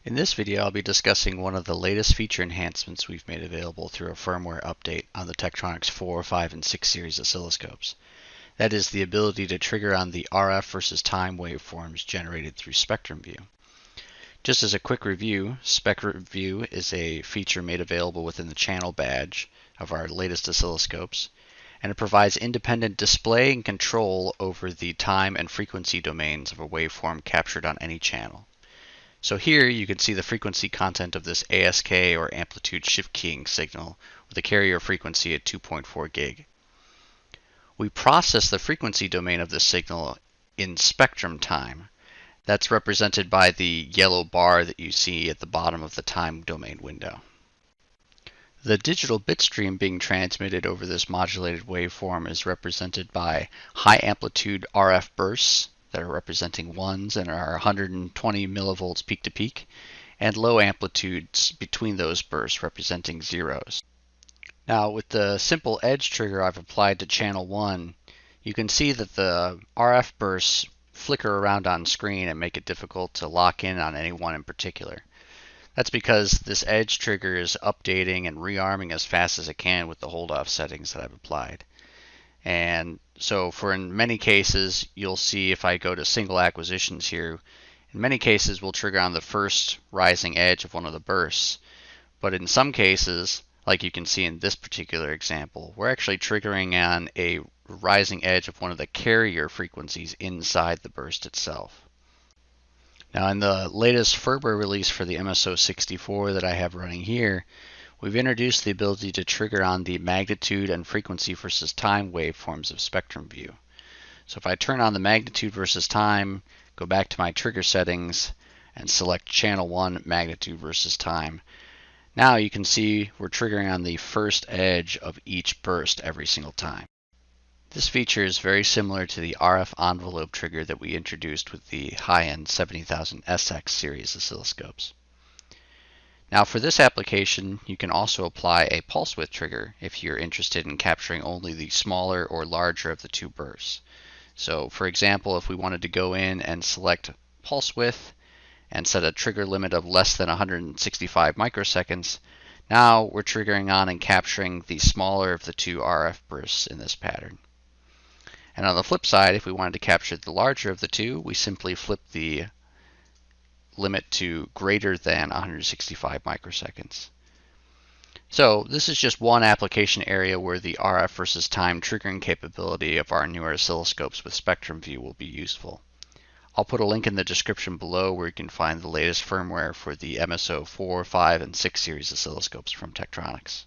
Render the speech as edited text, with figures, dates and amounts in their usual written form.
In this video, I'll be discussing one of the latest feature enhancements we've made available through a firmware update on the Tektronix 4, 5, and 6 series oscilloscopes. That is the ability to trigger on the RF versus time waveforms generated through Spectrum View. Just as a quick review, Spectrum View is a feature made available within the channel badge of our latest oscilloscopes, and it provides independent display and control over the time and frequency domains of a waveform captured on any channel. So here you can see the frequency content of this ASK or Amplitude Shift-Keying signal with a carrier frequency at 2.4 gig. We process the frequency domain of this signal in spectrum time. That's represented by the yellow bar that you see at the bottom of the time domain window. The digital bit stream being transmitted over this modulated waveform is represented by high amplitude RF bursts that are representing ones and are 120 millivolts peak to peak, and low amplitudes between those bursts representing zeros. Now with the simple edge trigger I've applied to channel 1, you can see that the RF bursts flicker around on screen and make it difficult to lock in on any one in particular. That's because this edge trigger is updating and rearming as fast as it can with the hold-off settings that I've applied. And so in many cases, you'll see if I go to single acquisitions here, in many cases we'll trigger on the first rising edge of one of the bursts. But in some cases, like you can see in this particular example, we're actually triggering on a rising edge of one of the carrier frequencies inside the burst itself. Now in the latest firmware release for the MSO64 that I have running here, we've introduced the ability to trigger on the magnitude and frequency versus time waveforms of Spectrum View. So if I turn on the magnitude versus time, go back to my trigger settings, and select channel 1 magnitude versus time, now you can see we're triggering on the first edge of each burst every single time. This feature is very similar to the RF envelope trigger that we introduced with the high-end 70000 SX series oscilloscopes. Now for this application, you can also apply a pulse width trigger if you're interested in capturing only the smaller or larger of the two bursts. So for example, if we wanted to go in and select pulse width and set a trigger limit of less than 165 microseconds, now we're triggering on and capturing the smaller of the two RF bursts in this pattern. And on the flip side, if we wanted to capture the larger of the two, we simply flip the limit to greater than 165 microseconds. So this is just one application area where the RF versus time triggering capability of our newer oscilloscopes with Spectrum View will be useful. I'll put a link in the description below where you can find the latest firmware for the MSO 4, 5, and 6 series oscilloscopes from Tektronix.